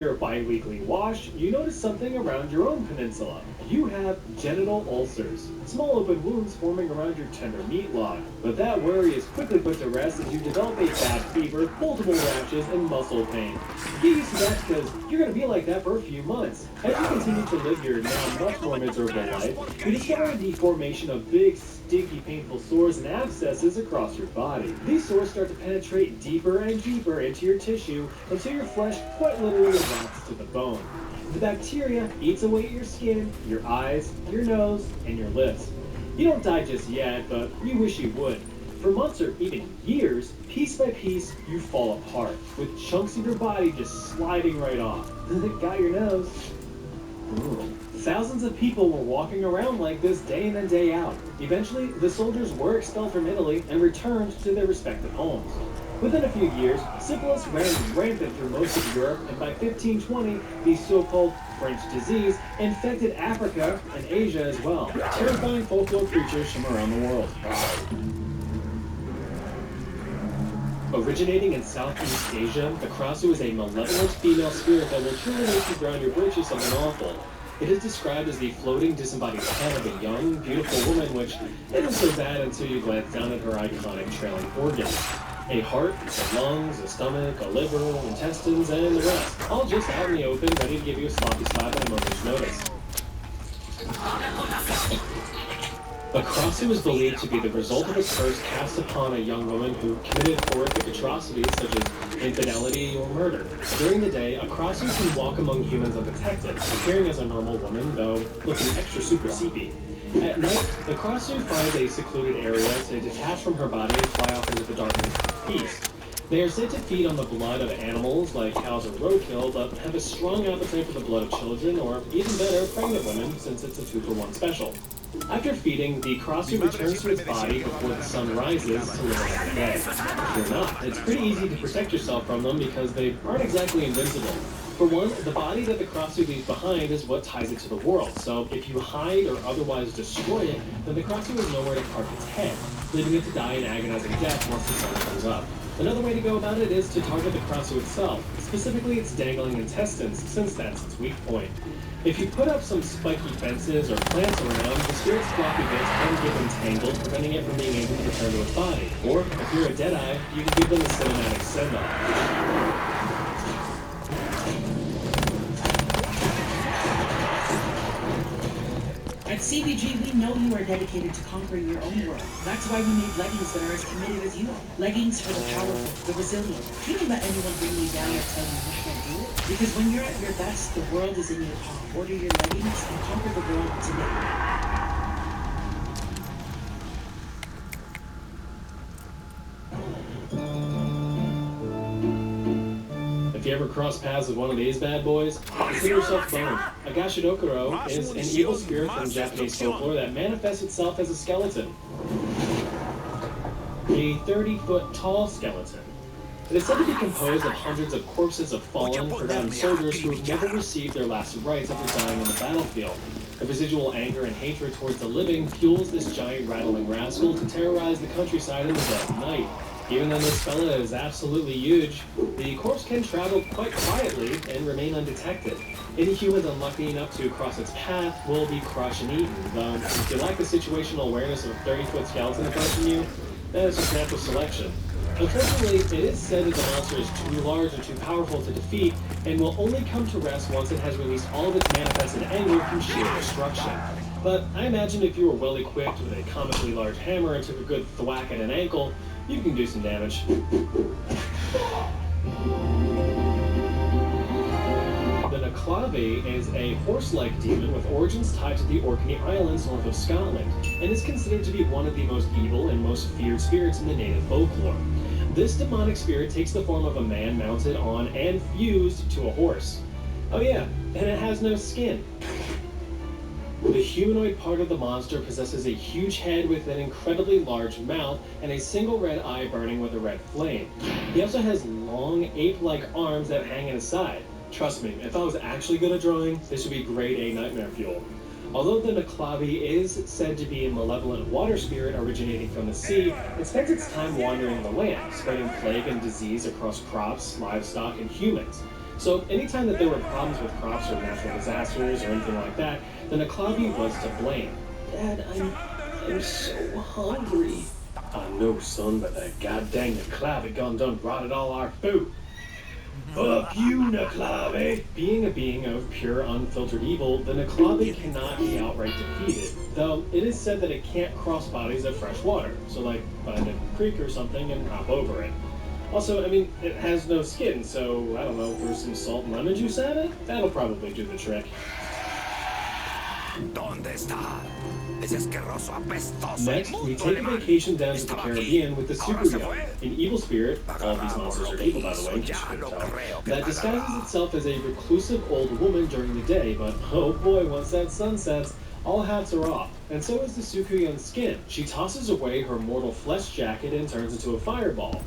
Your bi-weekly wash, you notice something around your own peninsula. You have genital ulcers, small open wounds forming around your tender meat log. But that worry is quickly put to rest as you develop a bad fever, multiple rashes, and muscle pain. Get used to that because you're going to be like that for a few months. As you continue to live your now much more miserable life, you discover the formation of big, sticky, painful sores and abscesses across your body. These sores start to penetrate deeper and deeper into your tissue until your flesh quite literally rots to the bone. The bacteria eats away at your skin, your eyes, your nose, and your lips. You don't die just yet, but you wish you would. For months or even years, piece by piece, you fall apart, with chunks of your body just sliding right off. Got your nose? Ooh. Thousands of people were walking around like this day in and day out. Eventually, the soldiers were expelled from Italy and returned to their respective homes. Within a few years, syphilis ran rampant through most of Europe, and by 1520, the so-called French disease infected Africa and Asia as well, terrifying folklore creatures from around the world. Originating in Southeast Asia, the Krasu is a malevolent female spirit that will truly make you drown your britches something awful. It is described as the floating disembodied head of a young, beautiful woman, which isn't so bad until you glance down at her iconic trailing organs. A heart, a lungs, a stomach, a liver, intestines, and the rest. All just out in the open, ready to give you a sloppy slap at a moment's notice. A Krasu is believed to be the result of a curse cast upon a young woman who committed horrific atrocities such as infidelity or murder. During the day, a Krasu can walk among humans undetected, appearing as a normal woman, though looking extra super seepy. At night, the Krasu finds a secluded area to detach from her body and fly off into the darkness of peace. They are said to feed on the blood of animals like cows or roadkill, but have a strong appetite for the blood of children, or even better, pregnant women, since it's a 2-for-1 special. After feeding, the Krasu returns to its body before the sun rises to live another day. If you're not, it's pretty easy to protect yourself from them because they aren't exactly invincible. For one, the body that the Krasu leaves behind is what ties it to the world, so if you hide or otherwise destroy it, then the Krasu has nowhere to park its head, leaving it to die an agonizing death once the sun comes up. Another way to go about it is to target the Krasu itself, specifically its dangling intestines, since that's its weak point. If you put up some spiky fences or plants around, the spirit's floppy bits can get entangled, preventing it from being able to return to its body. Or, if you're a Deadeye, you can give them a cinematic send-off. At CBG, we know you are dedicated to conquering your own world. That's why we made leggings that are as committed as you are. Leggings for the powerful, the resilient. You don't let anyone bring you down or tell you you can't do it. Because when you're at your best, the world is in your palm. Order your leggings and conquer the world today. If you ever cross paths with one of these bad boys, consider yourself boned. A Gashidokuro is an evil spirit from Japanese folklore that manifests itself as a skeleton. A 30-foot tall skeleton. It is said to be composed of hundreds of corpses of fallen, forgotten soldiers who have never received their last rites after dying on the battlefield. The residual anger and hatred towards the living fuels this giant rattling rascal to terrorize the countryside in the dead of night. Even though this fella is absolutely huge, the corpse can travel quite quietly and remain undetected. Any humans unlucky enough to cross its path will be crushed and eaten, though if you lack the situational awareness of a 30-foot skeleton approaching you, that is just natural selection. Unfortunately, it is said that the monster is too large or too powerful to defeat, and will only come to rest once it has released all of its manifested anger through sheer destruction. But I imagine if you were well equipped with a comically large hammer and took a good thwack at an ankle, you can do some damage. The Naclavi is a horse-like demon with origins tied to the Orkney Islands north of Scotland, and is considered to be one of the most evil and most feared spirits in the native folklore. This demonic spirit takes the form of a man mounted on and fused to a horse. Oh yeah, and it has no skin. The humanoid part of the monster possesses a huge head with an incredibly large mouth and a single red eye burning with a red flame. He also has long, ape-like arms that hang at his side. Trust me, if I was actually good at drawing, this would be grade A nightmare fuel. Although the Naclavi is said to be a malevolent water spirit originating from the sea, it spends its time wandering the land, spreading plague and disease across crops, livestock, and humans. So anytime that there were problems with crops or natural disasters or anything like that, then Aklabi was to blame. Dad, I'm so hungry. I know, son, but that goddamn Aklabi gone done rotted all our food. Fuck you, Naklavi! Being a being of pure, unfiltered evil, the Naklavi cannot be outright defeated, though it is said that it can't cross bodies of fresh water, so like find a creek or something and hop over it. Also, I mean, it has no skin, so I don't know, throw some salt and lemon juice at it? That'll probably do the trick. ¿Dónde está? Ese asqueroso apestoso. Next, we take a vacation down to the Caribbean with the Sukuyo, an evil spirit, all of these monsters are evil by the way, in case you couldn't tell, that disguises itself as a reclusive old woman during the day, but oh boy, once that sun sets, all hats are off. And so is the Sukuyo's skin. She tosses away her mortal flesh jacket and turns into a fireball,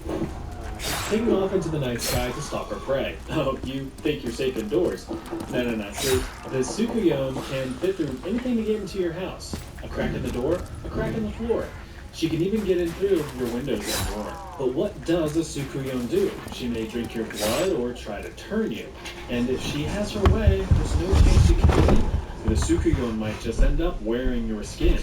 taking off into the night sky to stalk her prey. Oh, you think you're safe indoors? No. See, the Tsukuyomi can fit through anything to get into your house. A crack in the door, a crack in the floor. She can even get in through your windows and more. But what does a Tsukuyomi do? She may drink your blood or try to turn you. And if she has her way, there's no chance she can defeat her. The Tsukuyomi might just end up wearing your skin.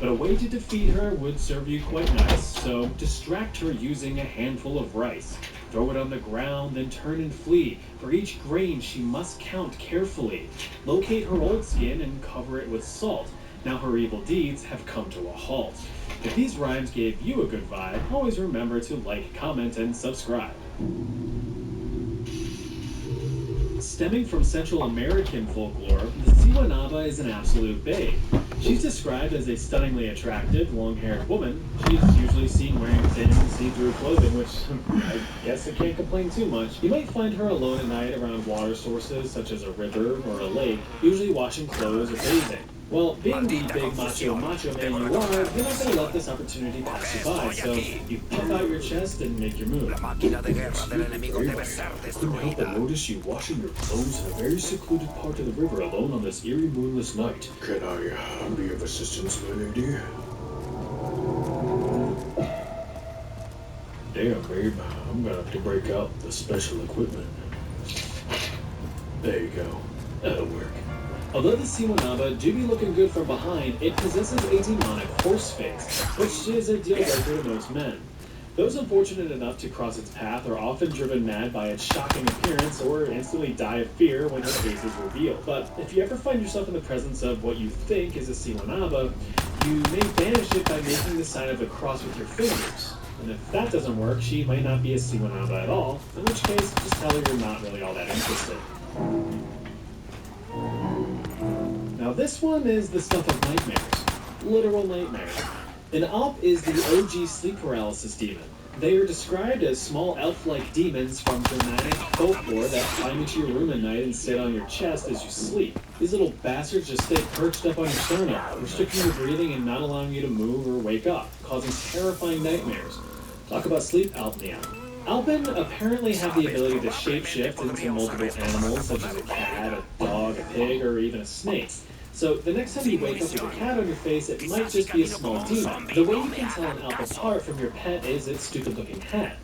But a way to defeat her would serve you quite nice, so distract her using a handful of rice. Throw it on the ground, then turn and flee. For each grain she must count carefully. Locate her old skin and cover it with salt. Now her evil deeds have come to a halt. If these rhymes gave you a good vibe, always remember to like, comment, and subscribe. Stemming from Central American folklore, the Siwanaba is an absolute babe. She's described as a stunningly attractive, long-haired woman. She's usually seen wearing thin, see-through clothing, which I guess I can't complain too much. You might find her alone at night around water sources such as a river or a lake, usually washing clothes or bathing. Well, being the big macho man you are, you're not going to let this opportunity pass you by, so you puff out your chest and make your move. La máquina de guerra del enemigo debe ser Couldn't help but destruida. notice you washing your clothes in a very secluded part of the river alone on this eerie moonless night. Can I be of assistance, my lady? Damn, babe, I'm gonna have to break out the special equipment. There you go. That'll work. Although the Siwanaba do be looking good from behind, it possesses a demonic horse face, which is a deal breaker to most men. Those unfortunate enough to cross its path are often driven mad by its shocking appearance or instantly die of fear when her face is revealed. But if you ever find yourself in the presence of what you think is a Siwanaba, you may banish it by making the sign of the cross with your fingers. And if that doesn't work, she might not be a Siwanaba at all, in which case, just tell her you're not really all that interested. Now this one is the stuff of nightmares. Literal nightmares. An Alp is the OG sleep paralysis demon. They are described as small elf-like demons from Germanic folklore that climb into your room at night and sit on your chest as you sleep. These little bastards just stay perched up on your sternum, restricting your breathing and not allowing you to move or wake up, causing terrifying nightmares. Talk about sleep apnea. Alpin apparently have the ability to shapeshift into multiple animals such as a cat, a dog, a pig, or even a snake. So the next time you wake up with a cat on your face, it might just be a small demon. The way you can tell an Alp apart from your pet is its stupid-looking hat.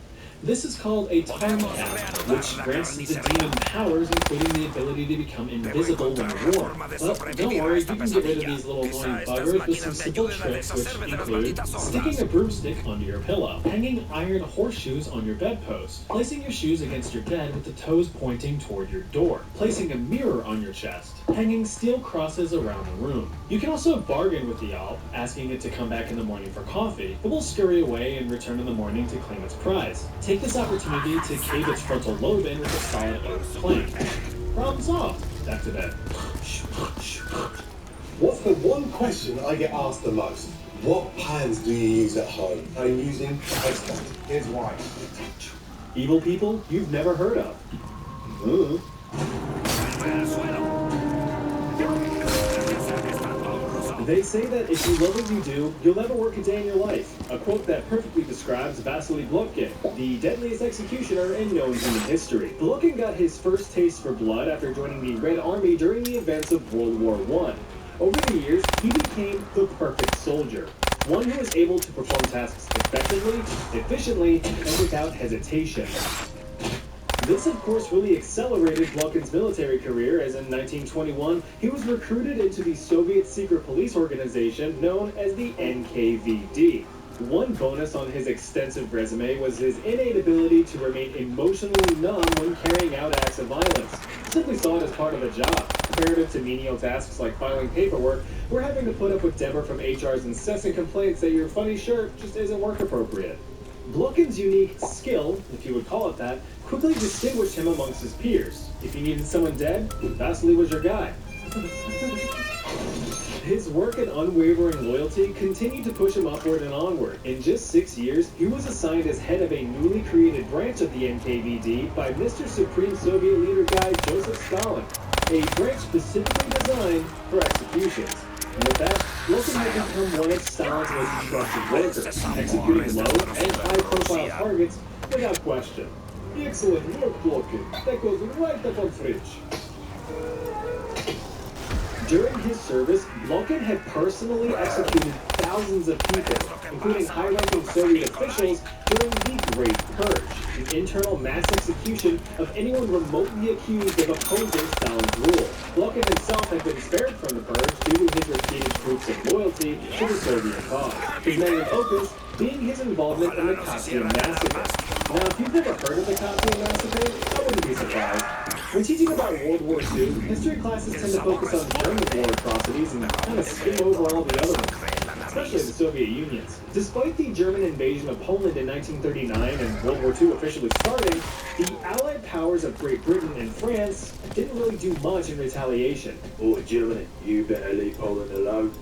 This is called a time cap, which grants the demon powers, including the ability to become invisible when warm. But don't worry, you can get rid of these little annoying buggers with some simple tricks, which include sticking a broomstick under your pillow, hanging iron horseshoes on your bedpost, placing your shoes against your bed with the toes pointing toward your door, placing a mirror on your chest, hanging steel crosses around the room. You can also bargain with the Alp, asking it to come back in the morning for coffee. It will scurry away and return in the morning to claim its prize. Take this opportunity to cave its frontal lobe in with a solid oak plank. Problem solved. Back to bed. What's the one question I get asked the most? What pans do you use at home? I'm using Iceland. Here's why. Evil people you've never heard of. Ooh. They say that if you love what you do, you'll never work a day in your life. A quote that perfectly describes Vasily Blokhin, the deadliest executioner in known human history. Blokhin got his first taste for blood after joining the Red Army during the events of World War I. Over the years, he became the perfect soldier. One who was able to perform tasks effectively, efficiently, and without hesitation. This, of course, really accelerated Blokhin's military career, as in 1921, he was recruited into the Soviet secret police organization known as the NKVD. One bonus on his extensive resume was his innate ability to remain emotionally numb when carrying out acts of violence. He simply saw it as part of the job, comparative to menial tasks like filing paperwork or having to put up with Deborah from HR's incessant complaints that your funny shirt just isn't work appropriate. Blokhin's unique skill, if you would call it that, quickly distinguished him amongst his peers. If you needed someone dead, Vasily was your guy. His work and unwavering loyalty continued to push him upward and onward. In just 6 years, he was assigned as head of a newly created branch of the NKVD by Mr. Supreme Soviet leader guy Joseph Stalin, a branch specifically designed for executions. And with that, Blokhin had become one of Stalin's most trusted workers, executing low and high-profile targets without question. Excellent work, Blokhin. That goes right up on fridge. During his service, Blokhin had personally executed thousands of people, including high-ranking Soviet officials during the Great Purge, an internal mass execution of anyone remotely accused of opposing Stalin's rule. Blokhin himself had been spared from the purge due to his repeated proofs of loyalty to the Soviet cause, his magnum opus being his involvement in the Katyn Massacre. Now, if you've never heard of the Katyn Massacre, I wouldn't be surprised. When teaching about World War II, history classes tend to focus on German war atrocities and kind of skim over all the other ones, especially the Soviet Union's. Despite the German invasion of Poland in 1939 and World War II officially starting, the Allied powers of Great Britain and France didn't really do much in retaliation. Oh, Germany, you better leave Poland alone.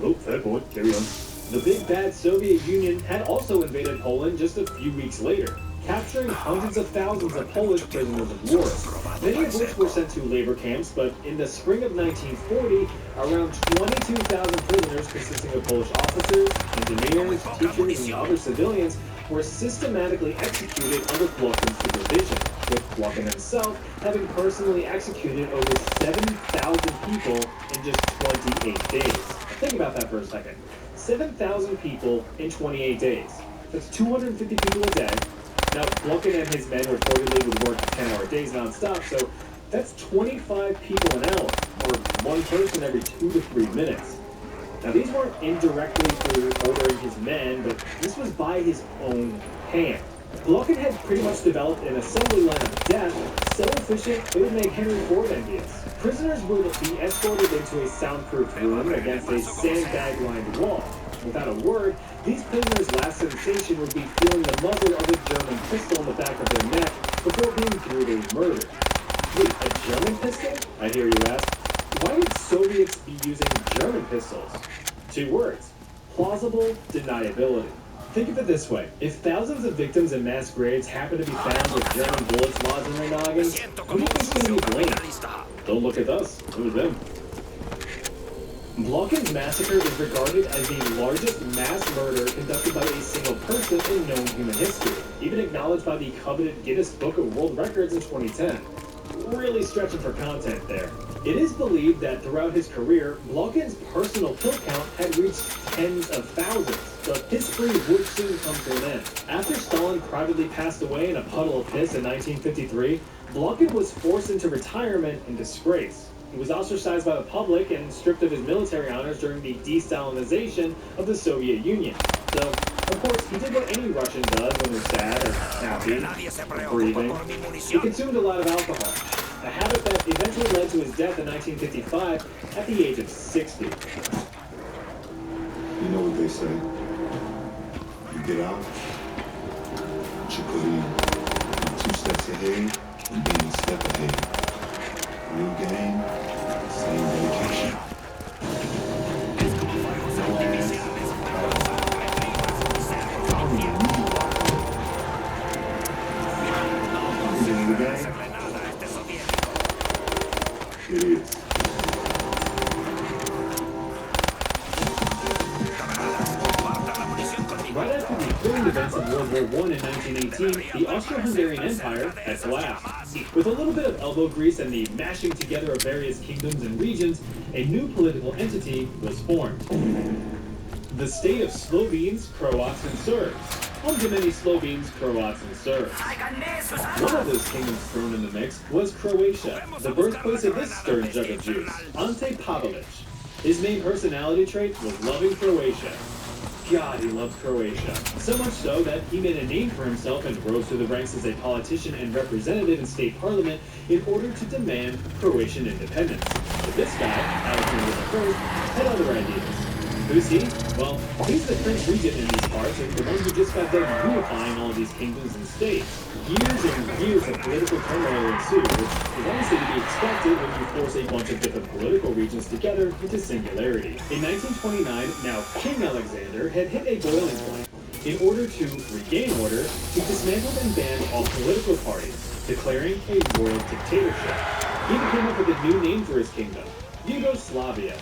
Oh, fair point. Carry on. The big bad Soviet Union had also invaded Poland just a few weeks later, capturing hundreds of thousands of Polish prisoners of war, many of which were sent to labor camps. But in the spring of 1940, around 22,000 prisoners consisting of Polish officers, engineers, teachers, and other civilians were systematically executed under Blokhin's supervision, with Blokhin himself having personally executed over 7,000 people in just 28 days. Think about that for a second. 7,000 people in 28 days. That's 250 people a day. Now, Blokhin and his men reportedly would work 10-hour days non-stop, so that's 25 people an hour, or one person every 2 to 3 minutes. Now, these weren't indirectly through ordering his men, but this was by his own hand. Blokhin had pretty much developed an assembly line of death so efficient it would make Henry Ford envious. Prisoners would be escorted into a soundproof room against a sandbag-lined wall. Without a word, these prisoners' last sensation would be feeling the muzzle of a German pistol in the back of their neck before being brutally murdered. Wait, a German pistol? I hear you ask. Why would Soviets be using German pistols? 2 words: plausible deniability. Think of it this way. If thousands of victims in mass graves happen to be found with German bullets lodged in their noggins, who do you think's going to be blamed? Don't look at us. It was them. Blokhin's massacre is regarded as the largest mass murder conducted by a single person in known human history, even acknowledged by the coveted Guinness Book of World Records in 2010. Really stretching for content there. It is believed that throughout his career, Blokhin's personal kill count had reached tens of thousands, but his spree would soon come to an end. After Stalin privately passed away in a puddle of piss in 1953, Blokhin was forced into retirement in disgrace. He was ostracized by the public and stripped of his military honors during the de-Stalinization of the Soviet Union. So, of course, he did what any Russian does when they're sad or happy, breathing. He consumed a lot of alcohol, a habit that eventually led to his death in 1955 at the age of 60. You know what they say. You get out, put your foot in 2 steps ahead, and being a step ahead. New game, same dedication. It is. Right after the thrilling events of World War I in 1918, the Austro-Hungarian Empire had collapsed. With a little bit of elbow grease and the mashing together of various kingdoms and regions, a new political entity was formed. The state of Slovenes, Croats, and Serbs. Home to many Slovenes, Croats, and Serbs. One of those kingdoms thrown in the mix was Croatia, the birthplace of this stern jug of juice, Ante Pavelić. His main personality trait was loving Croatia. God, he loved Croatia. So much so that he made a name for himself and rose through the ranks as a politician and representative in state parliament in order to demand Croatian independence. But this guy, Alexander I, had other ideas. Who's he? Well, he's the Prince Regent in these parts and the one who just got done unifying all of these kingdoms and states. Years and years of political turmoil ensued, which is honestly to be expected when you force a bunch of different political regions together into singularity. In 1929, now King Alexander had hit a boiling point. In order to regain order, he dismantled and banned all political parties, declaring a royal dictatorship. He even came up with a new name for his kingdom, Yugoslavia.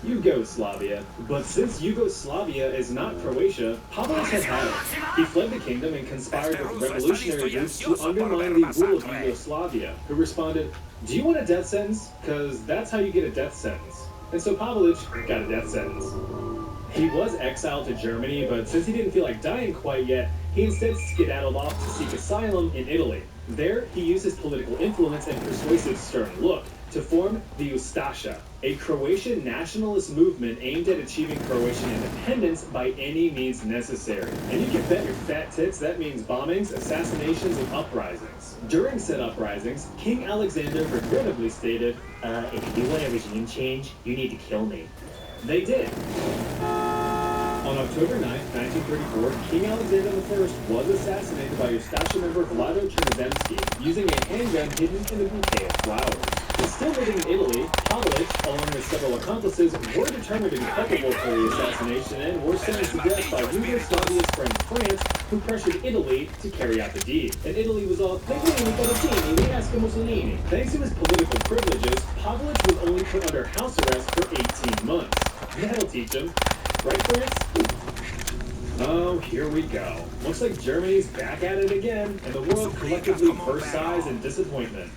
Yugoslavia. But since Yugoslavia is not Croatia, Pavelić had had it. He fled the kingdom and conspired with revolutionary groups to undermine the rule of Yugoslavia, who responded, "Do you want a death sentence? Because that's how you get a death sentence." And so Pavelić got a death sentence. He was exiled to Germany, but since he didn't feel like dying quite yet, he instead skedaddled off to seek asylum in Italy. There, he used his political influence and persuasive stern look to form the Ustasha, a Croatian nationalist movement aimed at achieving Croatian independence by any means necessary. And you can bet your fat tits that means bombings, assassinations, and uprisings. During said uprisings, King Alexander regrettably stated, if you want a regime change, you need to kill me. They did. On October 9, 1934, King Alexander I was assassinated by Ustasha member Vlado Chernovensky using a handgun hidden in a bouquet of flowers. Still living in Italy, Pavelić, along with several accomplices, were determined to be culpable for the assassination and were sentenced to death by Yugoslavia's friend France, who pressured Italy to carry out the deed. And Italy was all, thanks to his political privileges, Pavelić was only put under house arrest for 18 months. That'll teach him. Right, France? Oh, here we go. Looks like Germany's back at it again, and the world collectively burst sighs in disappointment.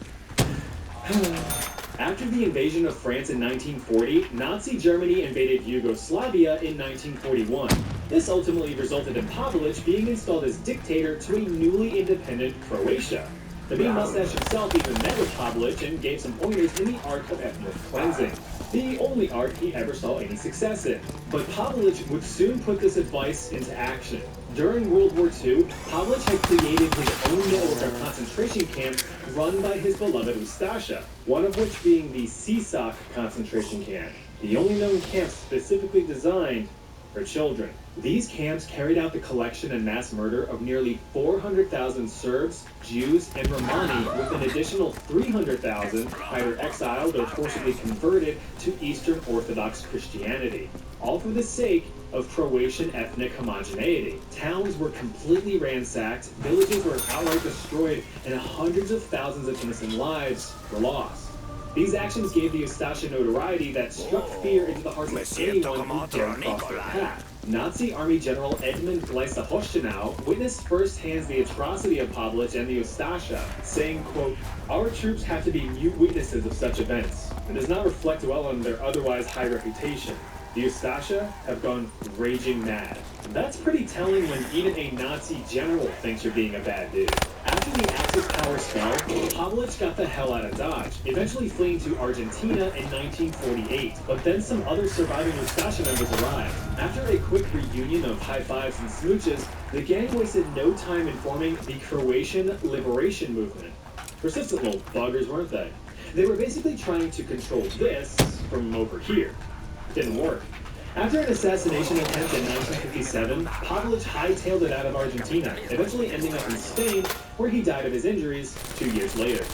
After the invasion of France in 1940, Nazi Germany invaded Yugoslavia in 1941. This ultimately resulted in Pavelić being installed as dictator to a newly independent Croatia. The mean mustache himself even met with Pavelić and gave some pointers in the art of ethnic cleansing, the only art he ever saw any success in. But Pavelić would soon put this advice into action. During World War II, Pavelić had created his own network of concentration camps run by his beloved Ustasha, one of which being the Sisak concentration camp, the only known camp specifically designed for children. These camps carried out the collection and mass murder of nearly 400,000 Serbs, Jews, and Romani, with an additional 300,000 either exiled or forcibly converted to Eastern Orthodox Christianity, all for the sake of Croatian ethnic homogeneity. Towns were completely ransacked, villages were outright destroyed, and hundreds of thousands of innocent lives were lost. These actions gave the Ustasha notoriety that struck fear into the hearts of anyone who dared cross their path. Nazi Army General Edmund Gleisahostenau witnessed firsthand the atrocity of Pavelić and the Ustasha, saying, quote, "Our troops have to be mute witnesses of such events. It does not reflect well on their otherwise high reputation. The Ustasha have gone raging mad." That's pretty telling when even a Nazi general thinks you're being a bad dude. After the Axis powers fell, Pavelić got the hell out of Dodge, eventually fleeing to Argentina in 1948. But then some other surviving Ustasha members arrived. After a quick reunion of high fives and smooches, the gang wasted no time in forming the Croatian Liberation Movement. Persistent little buggers, weren't they? They were basically trying to control this from over here. Didn't work. After an assassination attempt in 1957, Pavelić hightailed it out of Argentina, eventually ending up in Spain, where he died of his injuries 2 years later.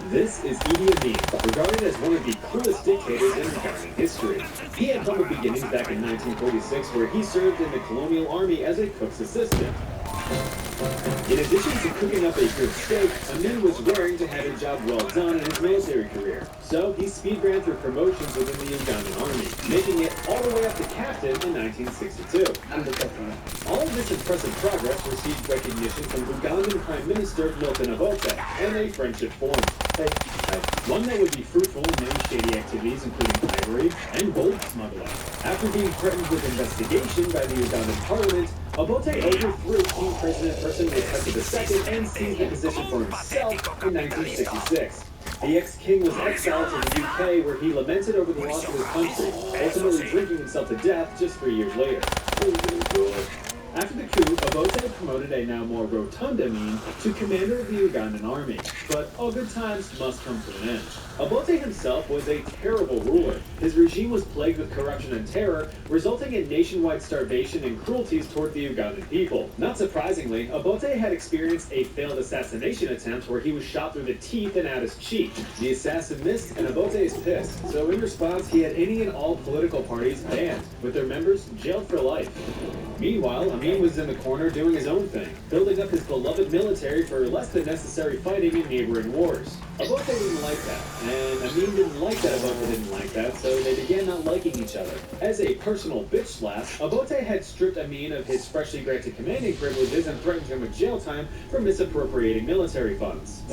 This is Idi Amin, regarded as one of the coolest dictators in Ugandan history. He had humble beginnings back in 1946, where he served in the colonial army as a cook's assistant. In addition to cooking up a good steak, Amin was raring to have a job well done in his military career. So he speed ran through promotions within the Ugandan army, making it all the way up to captain in 1962. All of this impressive progress received recognition from Ugandan Prime Minister Milton Obote, and a friendship formed. One that would be fruitful in many shady activities, including ivory and gold smuggling. After being threatened with investigation by the Ugandan parliament, Obote overthrew King President Person Wekesa II and seized the position for himself in 1966. The ex-king was exiled to the UK, where he lamented over the loss of his country, ultimately drinking himself to death just 3 years later. After the coup, Obote promoted a now more rotund Amin to commander of the Ugandan army. But all good times must come to an end. Obote himself was a terrible ruler. His regime was plagued with corruption and terror, resulting in nationwide starvation and cruelties toward the Ugandan people. Not surprisingly, Obote had experienced a failed assassination attempt where he was shot through the teeth and out his cheek. The assassin missed, and Obote is pissed. So in response, he had any and all political parties banned, with their members jailed for life. Meanwhile, Amin was in the corner doing his own thing, building up his beloved military for less than necessary fighting in neighboring wars. Obote didn't like that, and Amin didn't like that Obote didn't like that, so they began not liking each other. As a personal bitch slash, Obote had stripped Amin of his freshly granted commanding privileges and threatened him with jail time for misappropriating military funds.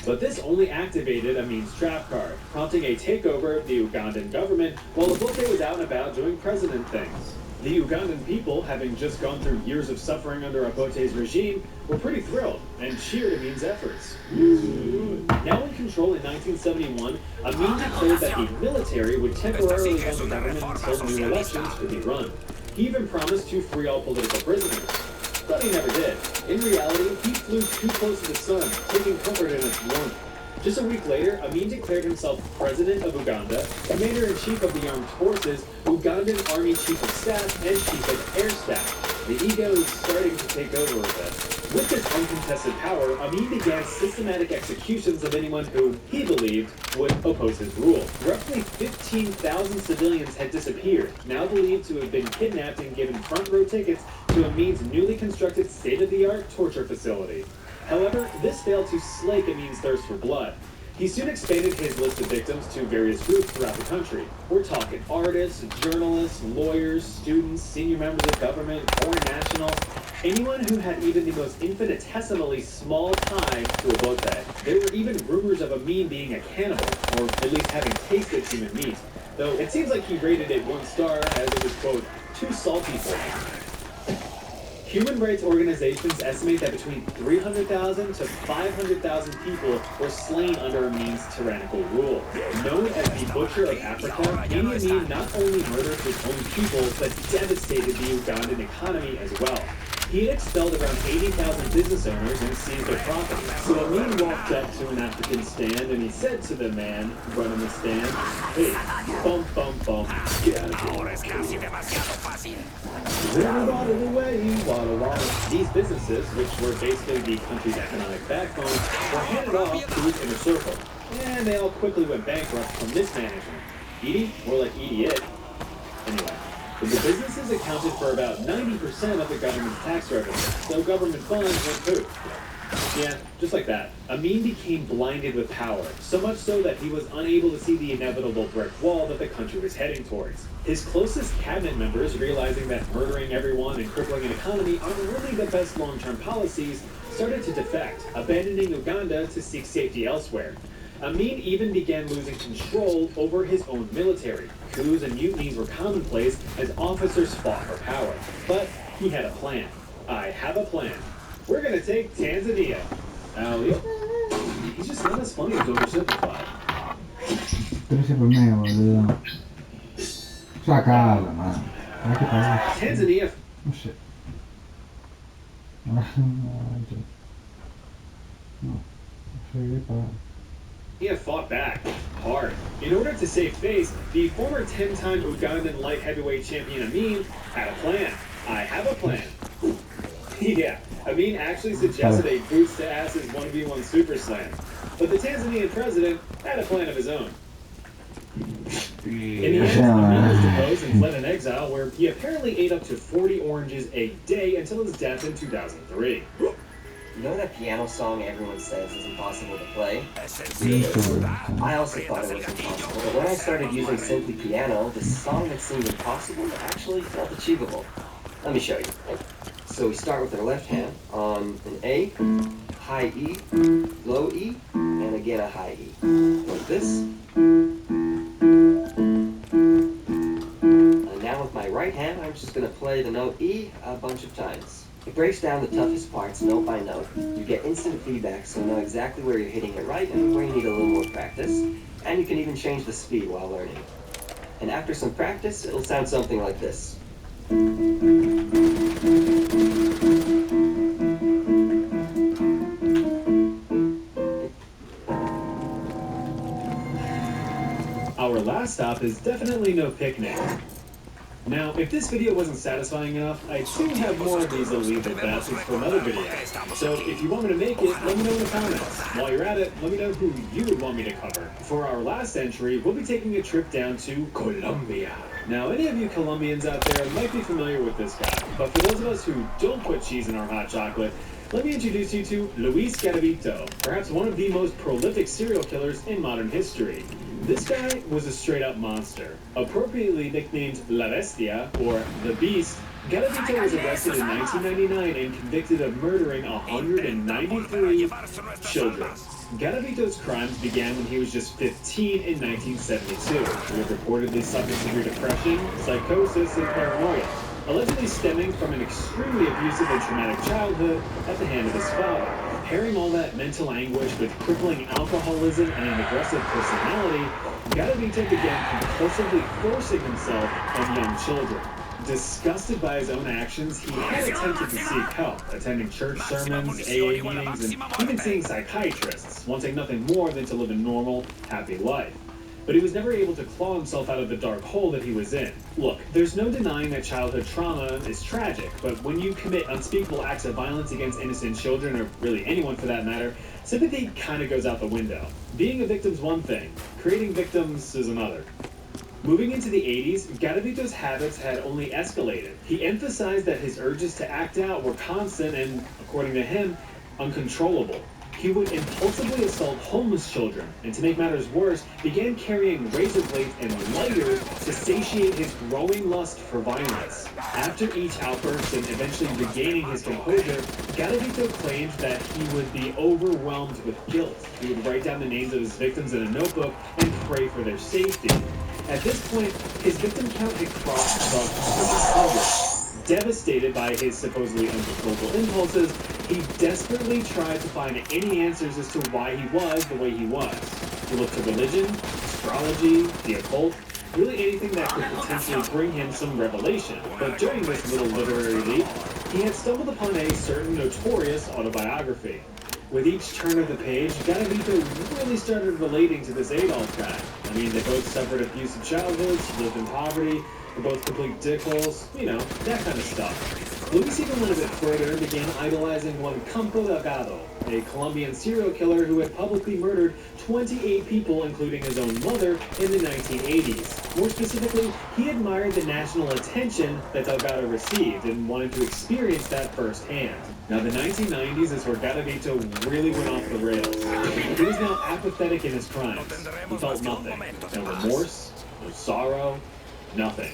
But this only activated Amin's trap card, prompting a takeover of the Ugandan government while Obote was out and about doing president things. The Ugandan people, having just gone through years of suffering under Obote's regime, were pretty thrilled and cheered Amin's efforts. Now in control in 1971, Amin declared that the military would temporarily run the government until new elections could be run. He even promised to free all political prisoners. But he never did. In reality, he flew too close to the sun, taking comfort in its warmth. Just a week later, Amin declared himself President of Uganda, Commander-in-Chief of the Armed Forces, Ugandan Army Chief of Staff, and Chief of Air Staff. The ego is starting to take over a bit. With this uncontested power, Amin began systematic executions of anyone who, he believed, would oppose his rule. Roughly 15,000 civilians had disappeared, now believed to have been kidnapped and given front-row tickets to Amin's newly constructed state-of-the-art torture facility. However, this failed to slake Amin's thirst for blood. He soon expanded his list of victims to various groups throughout the country. We're talking artists, journalists, lawyers, students, senior members of government, foreign nationals, anyone who had even the most infinitesimally small tie to Obote. There were even rumors of Amin being a cannibal, or at least having tasted human meat, though it seems like he rated it 1 star as it was, quote, too salty for him. Human rights organizations estimate that between 300,000 to 500,000 people were slain under Amin's tyrannical rule. Known as the Butcher of Africa, Idi Amin not only murdered his own people, but devastated the Ugandan economy as well. He had expelled around 80,000 business owners and seized their property. So Amin walked up to an African stand and he said to the man running the stand, "Hey, bum, bum, bum, get out of here." Everybody away, walla walla. These businesses, which were basically the country's economic backbone, were handed off to his inner circle. And they all quickly went bankrupt from mismanagement. Edie? More like idiot. Anyway. The businesses accounted for about 90% of the government's tax revenue, so government funds went poof. Yeah, just like that. Amin became blinded with power, so much so that he was unable to see the inevitable brick wall that the country was heading towards. His closest cabinet members, realizing that murdering everyone and crippling an economy aren't really the best long-term policies, started to defect, abandoning Uganda to seek safety elsewhere. Amin even began losing control over his own military. Coups and mutinies were commonplace as officers fought for power. But he had a plan. I have a plan. We're gonna take Tanzania. He's just not as funny as oversimplified. Trece por medio, boludo. Sacala, mano. Hay que pagar. Tanzania. No sé. No. No sé, He had fought back hard. In order to save face, the former 10-time Ugandan light heavyweight champion Amin had a plan. I have a plan. Yeah, Amin actually suggested a boots to asses 1v1 super slam. But the Tanzanian president had a plan of his own. In the end, Yeah. Amin was deposed and fled in exile, where he apparently ate up to 40 oranges a day until his death in 2003. You know that piano song everyone says is impossible to play? Esto, I also thought it was impossible, but when I started using Simply Piano, the song that seemed impossible actually felt achievable. Let me show you. So we start with our left hand on an A, high E, low E, and again a high E. Like this. And now with my right hand, I'm just going to play the note E a bunch of times. It breaks down the toughest parts note by note. You get instant feedback, so you know exactly where you're hitting it right and where you need a little more practice. And you can even change the speed while learning. And after some practice, it'll sound something like this. Our last stop is definitely no picnic. Now, if this video wasn't satisfying enough, I do have more of these illegal bastards for another video. So if you want me to make it, let me know in the comments. While you're at it, let me know who you would want me to cover. For our last entry, we'll be taking a trip down to Colombia. Now, any of you Colombians out there might be familiar with this guy, but for those of us who don't put cheese in our hot chocolate, let me introduce you to Luis Garavito, perhaps one of the most prolific serial killers in modern history. This guy was a straight-up monster. Appropriately nicknamed La Bestia, or The Beast, Garavito was arrested in 1999 and convicted of murdering 193 children. Garavito's crimes began when he was just 15 in 1972. He was reportedly suffered severe depression, psychosis, and paranoia, allegedly stemming from an extremely abusive and traumatic childhood at the hand of his father. Pairing all that mental anguish with crippling alcoholism and an aggressive personality, Garavito began compulsively forcing himself on young children. Disgusted by his own actions, he had attempted to seek help, attending church sermons, AA meetings, and even seeing psychiatrists, wanting nothing more than to live a normal, happy life. But he was never able to claw himself out of the dark hole that he was in. Look, there's no denying that childhood trauma is tragic, but when you commit unspeakable acts of violence against innocent children, or really anyone for that matter, sympathy kind of goes out the window. Being a victim's one thing, creating victims is another. Moving into the 80s, Garavito's habits had only escalated. He emphasized that his urges to act out were constant and, according to him, uncontrollable. He would impulsively assault homeless children, and to make matters worse, began carrying razor blades and lighters to satiate his growing lust for violence. After each outburst and eventually regaining his composure, Garavito claimed that he would be overwhelmed with guilt. He would write down the names of his victims in a notebook and pray for their safety. At this point, his victim count had crossed above 100. Devastated by his supposedly uncontrollable impulses, he desperately tried to find any answers as to why he was the way he was. He looked to religion, astrology, the occult, really anything that could potentially bring him some revelation. But during this little literary leap, he had stumbled upon a certain notorious autobiography. With each turn of the page, Garavito really started relating to this Adolf guy. I mean, they both suffered abusive childhoods, lived in poverty, were both complete dickholes, you know, that kind of stuff. Luis even went a bit further and began idolizing one Campo Delgado, a Colombian serial killer who had publicly murdered 28 people, including his own mother, in the 1980s. More specifically, he admired the national attention that Delgado received and wanted to experience that firsthand. Now, the 1990s is where Garavito really went off the rails. He was now apathetic in his crimes. He felt nothing. No remorse, no sorrow, nothing.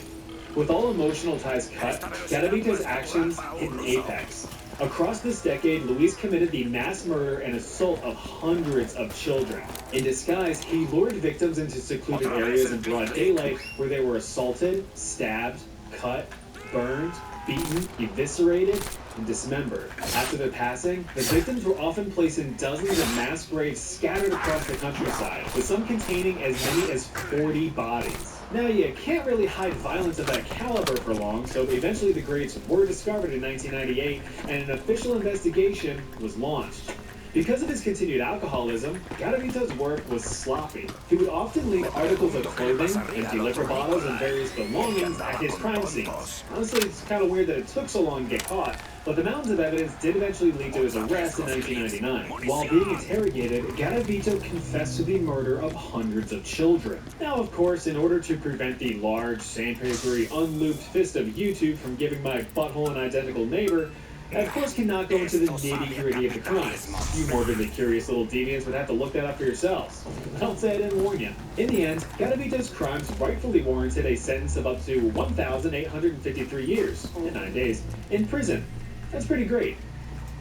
With all emotional ties cut, Garavito's actions hit an apex. Across this decade, Luis committed the mass murder and assault of hundreds of children. In disguise, he lured victims into secluded areas in broad daylight where they were assaulted, stabbed, cut, burned, beaten, eviscerated, and dismembered. After their passing, the victims were often placed in dozens of mass graves scattered across the countryside, with some containing as many as 40 bodies. Now, you can't really hide violence of that caliber for long, so eventually the graves were discovered in 1998, and an official investigation was launched. Because of his continued alcoholism, Garavito's work was sloppy. He would often leave articles of clothing, empty liquor bottles, and various belongings at his crime scenes. Honestly, it's kind of weird that it took so long to get caught, but the mountains of evidence did eventually lead to his arrest in 1999. While being interrogated, Garavito confessed to the murder of hundreds of children. Now, of course, in order to prevent the large, sandpapery, unlooped fist of YouTube from giving my butthole an identical neighbor, I of course cannot go into the nitty-gritty of the crime. You morbidly curious little deviants would have to look that up for yourselves. Don't say I didn't warn you. In the end, Garavito's crimes rightfully warranted a sentence of up to 1,853 years, and 9 days, in prison. That's pretty great.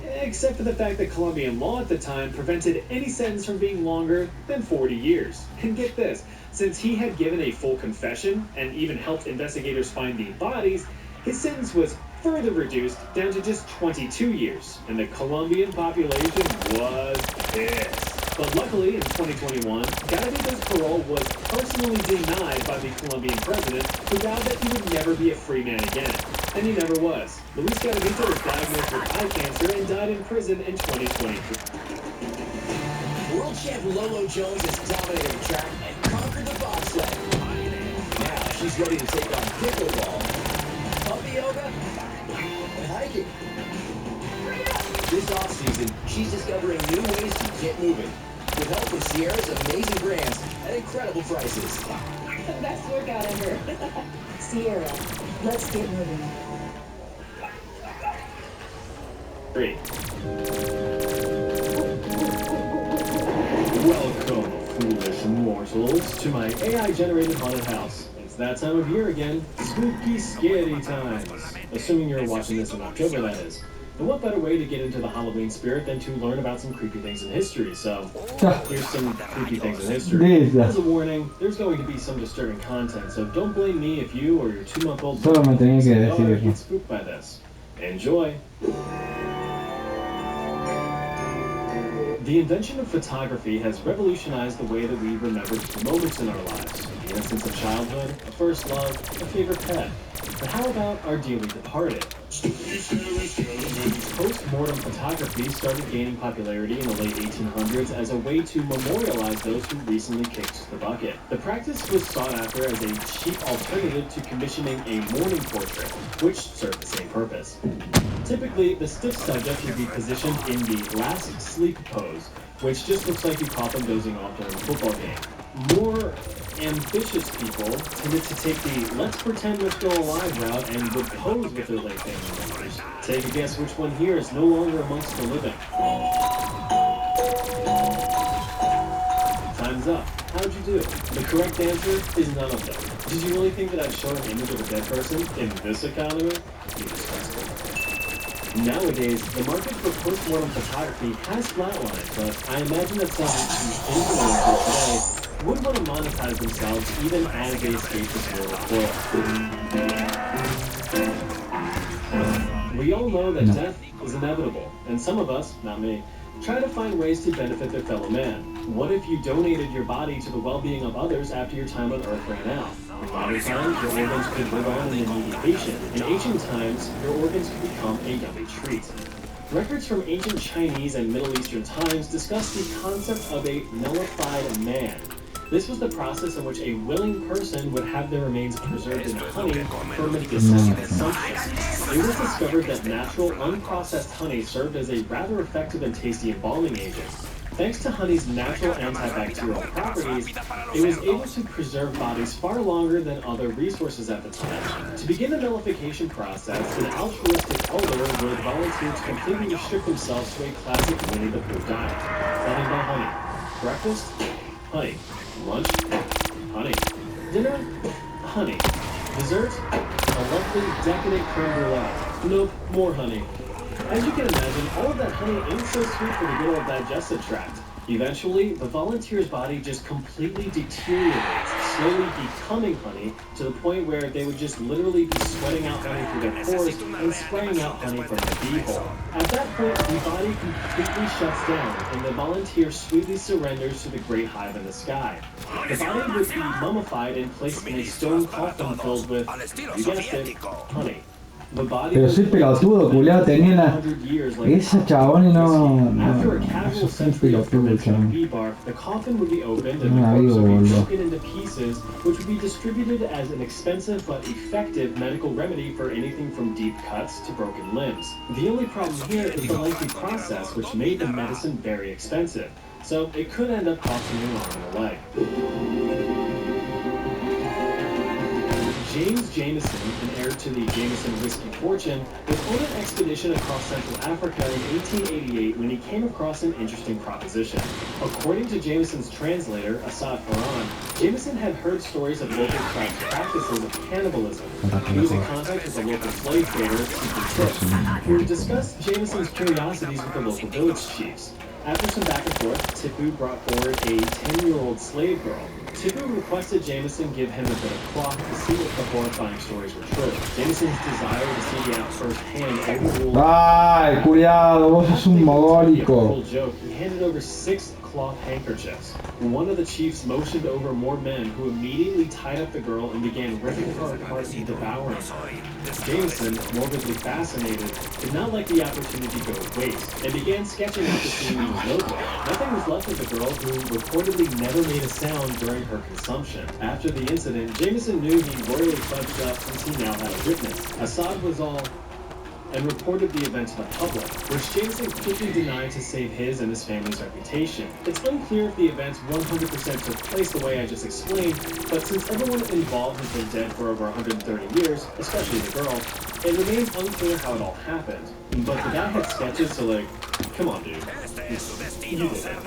Except for the fact that Colombian law at the time prevented any sentence from being longer than 40 years. And get this, since he had given a full confession and even helped investigators find the bodies, his sentence was further reduced down to just 22 years, and the Colombian population was pissed. But luckily, in 2021, Garavito's parole was personally denied by the Colombian president, who vowed that he would never be a free man again. And he never was. Luis Garavito was diagnosed with eye cancer and died in prison in 2023. World champ Lolo Jones has dominated the track and conquered the bobsled. Now she's ready to take on pickleball, puppy yoga, and hiking. This offseason, she's discovering new ways to get moving, with help from Sierra's amazing brands at incredible prices. The best workout ever. Sierra, let's get moving. Great. Welcome, foolish mortals, to my AI-generated haunted house. It's that time of year again, spooky, scary times. Assuming you're watching this in October, that is. And what better way to get into the Halloween spirit than to learn about some creepy things in history? So, here's some creepy things in history. As a warning, there's going to be some disturbing content, so don't blame me if you or your 2-month-old daughter get spooked by this. Enjoy! The invention of photography has revolutionized the way that we remember moments in our lives. The innocence of childhood, a first love, a favorite pet. But how about our dearly departed? Post-mortem photography started gaining popularity in the late 1800s as a way to memorialize those who recently kicked the bucket. The practice was sought after as a cheap alternative to commissioning a mourning portrait, which served the same purpose. Typically, the stiff subject would be positioned in the last sleep pose, which just looks like you caught them dozing off during a football game. More ambitious people tended to take the let's pretend we're still alive route and would pose with their late family members. Take a guess which one here is no longer amongst the living. Time's up. How'd you do? The correct answer is none of them. Did you really think that I'd show an image of a dead person in this economy? You disgusting. Nowadays, the market for post-mortem photography has flatlined, but I imagine that some influencers today wouldn't want to monetize themselves even as they escape this world of horror. We all know that death is inevitable, and some of us, not me, try to find ways to benefit their fellow man. What if you donated your body to the well-being of others after your time on Earth ran out? In modern times, your organs could live on in immediate patient. In ancient times, your organs could become a yummy treat. Records from ancient Chinese and Middle Eastern times discuss the concept of a nullified man. This was the process in which a willing person would have their remains preserved in honey for medicinal consumption. It was discovered that natural, unprocessed honey served as a rather effective and tasty embalming agent. Thanks to honey's natural antibacterial properties, it was able to preserve bodies far longer than other resources at the time. To begin the nullification process, an altruistic elder would volunteer to completely restrict themselves to a classic Winnie the Pooh diet. Nothing but honey. Breakfast? Honey. Lunch? Honey. Dinner? Honey. Dessert? A lovely, decadent creme brulee. Nope, more honey. As you can imagine, all of that honey ain't so sweet for the good old digestive tract. Eventually, the volunteer's body just completely deteriorates, slowly becoming honey to the point where they would just literally be sweating out honey through their pores and spraying out honey from the beehole. At that point, the body completely shuts down, and the volunteer sweetly surrenders to the great hive in the sky. The body would be mummified and placed in a stone coffin filled with, you guessed it, honey. The body Pero was soy pelotudo, culiao, tenía una... 100 years like Esa chabón y no... After a no casual eso es un century of pelotudo, fermenting chabón. bee bark, the coffin would be opened and No the la corpse digo, would be boludo. broken into pieces, which would be distributed as an expensive but effective medical remedy for anything from deep cuts to broken limbs. The only problem here is the lengthy process, which made the medicine very expensive, so it could end up costing you an arm and a leg. James Jameson, an heir to the Jameson whiskey fortune, was on an expedition across Central Africa in 1888 when he came across an interesting proposition. According to Jameson's translator, Asad Farhan, Jameson had heard stories of local tribes' practices of cannibalism. He was in contact with a local slave trader, seeking tips, who discussed Jameson's curiosities with the local village chiefs. After some back and forth, Tipu brought forward a 10-year-old slave girl. Tipu requested Jameson give him a bit of cloth to see if the horrifying stories were true. Jameson's desire to see out firsthand overruled. Ay, culiado, vos sos un mogólico. Joke, he handed over 6 cloth handkerchiefs. One of the chiefs motioned over more men who immediately tied up the girl and began ripping her apart and devouring her. Jameson, morbidly fascinated, did not let the opportunity go to waste and began sketching out the scene in his notebook. Nothing was left of the girl, who reportedly never made a sound during her consumption. After the incident, Jameson knew he royally fudged up since he now had a witness. Assad was all and reported the event to the public, which Jameson quickly denied to save his and his family's reputation. It's unclear if the events 100% took place the way I just explained, but since everyone involved has been dead for over 130 years, especially the girl, it remains unclear how it all happened. But the guy had sketches, so like, come on, dude. You did it.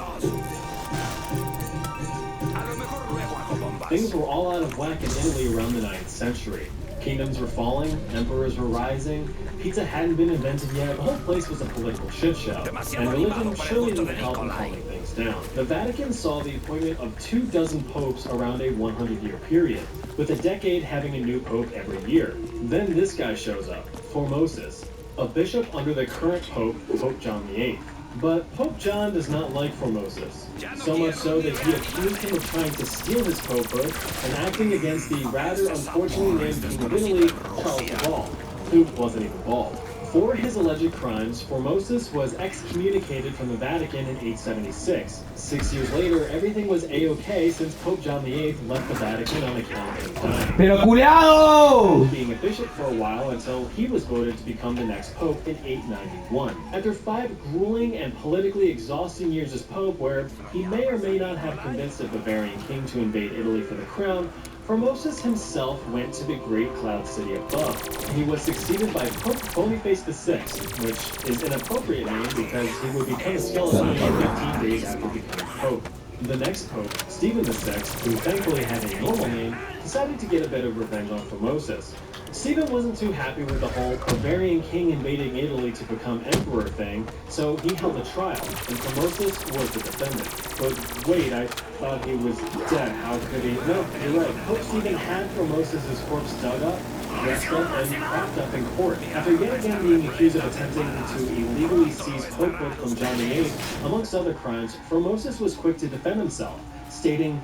Things were all out of whack in Italy around the 9th century. Kingdoms were falling, emperors were rising, pizza hadn't been invented yet, the whole place was a political shit show, and religion surely didn't help in calming things down. The Vatican saw the appointment of 24 popes around a 100-year period, with a decade having a new pope every year. Then this guy shows up, Formosus, a bishop under the current pope, Pope John VIII. But Pope John does not like Formosus, so much so that he accused him of trying to steal his popehood and acting against the rather unfortunately named King of Italy, Charles the Bald, who wasn't even bald. For his alleged crimes, Formosus was excommunicated from the Vatican in 876. 6 years later, everything was A-OK since Pope John VIII left the Vatican on account of him dying. Pero culiado! Being a bishop for a while until he was voted to become the next pope in 891. After 5 grueling and politically exhausting years as pope, where he may or may not have convinced a Bavarian king to invade Italy for the crown, Formosus himself went to the great cloud city above. He was succeeded by Pope Boniface VI, which is an appropriate name because he would become a skeleton 15 days after becoming pope. The next pope, Stephen VI, who thankfully had a normal name, decided to get a bit of revenge on Formosus. Stephen wasn't too happy with the whole Bavarian king invading Italy to become emperor thing, so he held a trial, and Formosus was the defendant. But wait, I thought he was dead. How could he? No, you're right. Pope Stephen had Formosus' corpse dug up, dressed up, and propped up in court. After yet again being accused of attempting to illegally seize popehood from John VIII, amongst other crimes, Formosus was quick to defend himself, stating,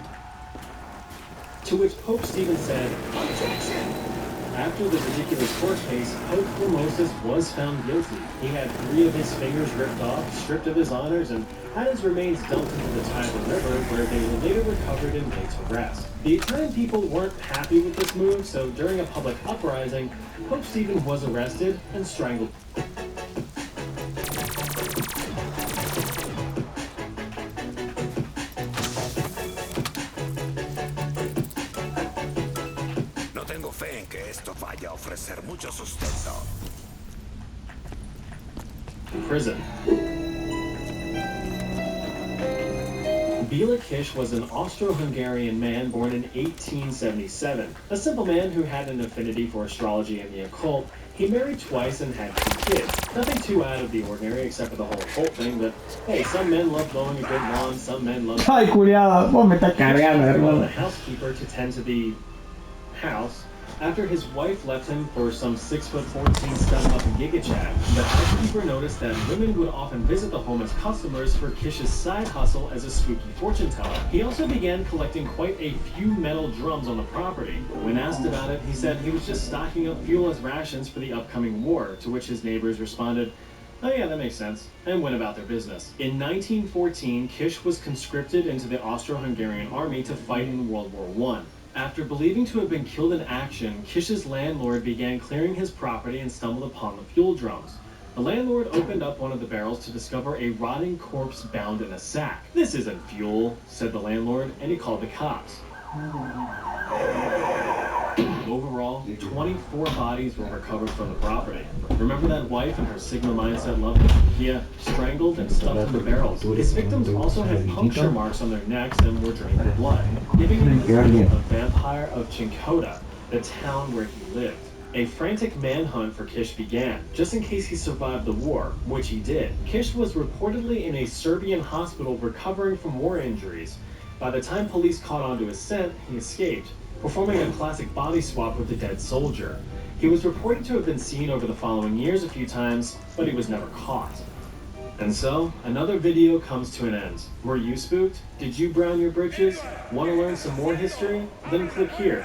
to which Pope Stephen said, "Objection!" After the ridiculous court case, Pope Formosus was found guilty. He had 3 of his fingers ripped off, stripped of his honors, and had his remains dumped into the Tiber River, where they were later recovered and laid to rest. The Italian people weren't happy with this move, so during a public uprising, Pope Stephen was arrested and strangled. Prison. Bela Kish was an Austro-Hungarian man born in 1877. A simple man who had an affinity for astrology and the occult, he married twice and had 2 kids. Nothing too out of the ordinary except for the whole occult thing, but hey, some men love mowing a good lawn, some men love... Ay, culiado, vos me estás cargando, The hermano. housekeeper to tend to the house, After his wife left him for some 6'14" step-up GigaChad, the housekeeper noticed that women would often visit the home as customers for Kish's side hustle as a spooky fortune teller. He also began collecting quite a few metal drums on the property. When asked about it, he said he was just stocking up fuel as rations for the upcoming war, to which his neighbors responded, "Oh yeah, that makes sense," and went about their business. In 1914, Kish was conscripted into the Austro-Hungarian army to fight in World War I. After believing to have been killed in action, Kish's landlord began clearing his property and stumbled upon the fuel drums. The landlord opened up one of the barrels to discover a rotting corpse bound in a sack. "This isn't fuel," said the landlord, and he called the cops. Overall, 24 bodies were recovered from the property. Remember that wife and her Sigma mindset lover? Yeah, strangled and stuffed in the barrels. His victims also had puncture marks on their necks and were drained of blood, giving him the name of Vampire of Chinkota, the town where he lived. A frantic manhunt for Kish began, just in case he survived the war, which he did. Kish was reportedly in a Serbian hospital recovering from war injuries. By the time police caught on to his scent, he escaped, performing a classic body swap with the dead soldier. He was reported to have been seen over the following years a few times, but he was never caught. And so, another video comes to an end. Were you spooked? Did you brown your britches? Want to learn some more history? Then click here.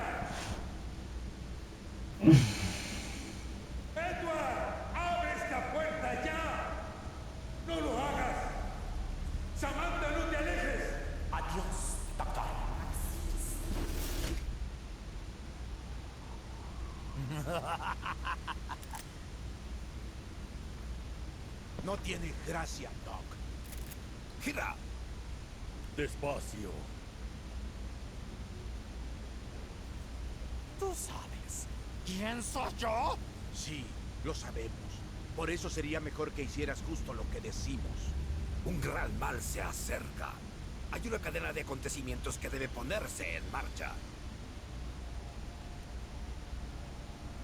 No tiene gracia, Doc. Gira. Despacio. ¿Tú sabes quién soy yo? Sí, lo sabemos. Por eso sería mejor que hicieras justo lo que decimos. Un gran mal se acerca. Hay una cadena de acontecimientos que debe ponerse en marcha.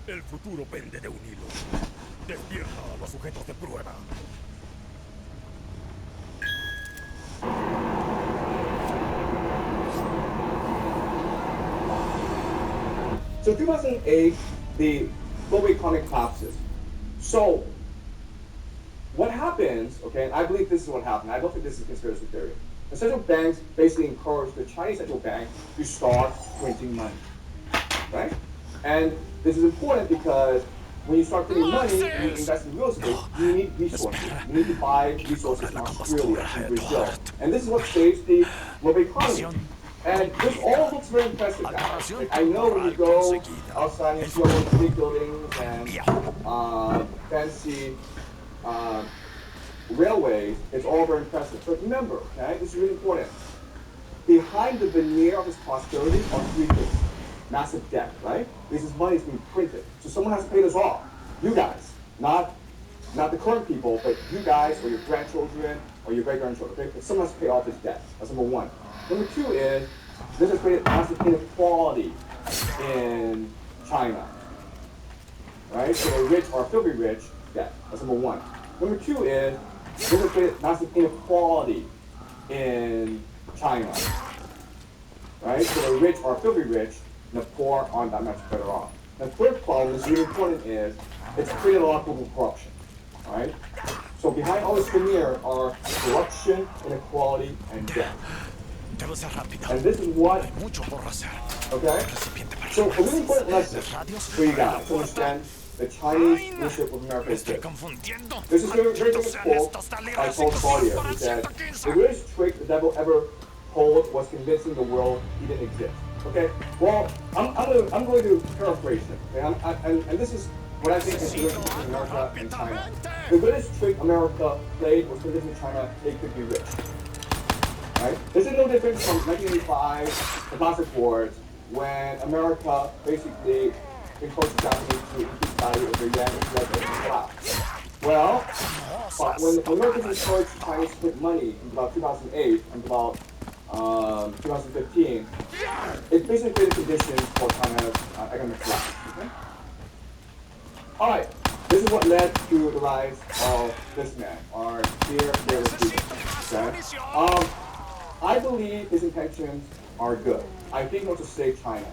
El futuro pende de un hilo. Despierta a los sujetos de prueba. So 2008, the global economy collapses. So what happens, okay, and I believe this is what happened. I don't think this is a conspiracy theory. The central banks basically encouraged the Chinese central bank to start printing money, right? And this is important because when you start printing money and you invest in real estate, you need resources. You need to buy resources in Australia and Brazil. And this is what saves the global economy. And this all looks very impressive now. Like, I know when you go outside and see all those big buildings and fancy railways, it's all very impressive. But remember, okay, this is really important. Behind the veneer of this prosperity are three things. Massive debt, right? Because this money is being printed. So someone has to pay this off. You guys, not the current people, but you guys or your grandchildren or your great-grandchildren. Okay? Someone has to pay off this debt. That's number one. Number two is, this has created massive inequality in China. Right? So the rich are filthy rich, debt. That's number one. Number two is, this has created massive inequality in China. Right? So the rich are filthy rich, and the poor aren't that much better off. The third problem that's really important is, it's created a lot of global corruption. Right? So behind all this veneer are corruption, inequality, and debt. And this is what, okay? So a really important lesson for you guys to understand the Chinese leadership of America is this. This is a very famous quote by Paul Collier. He said, "The greatest trick the devil ever pulled was convincing the world he didn't exist." Okay? Well, I'm going to paraphrase it. Okay? And this is what I think is the difference between America and China. The greatest trick America played was convincing China they could be rich. Right? This is no different from 1985, the Classic Wars, when America basically encouraged the Japanese to increase the value of their yen and let them collapse. Well, but when Americans encouraged the Chinese to print money in about 2008 and about 2015, it basically created conditions for China's economic collapse. Okay? All right, this is what led to the rise of this man, our dear David Stevens. Okay? I believe his intentions are good. I think he wants to save China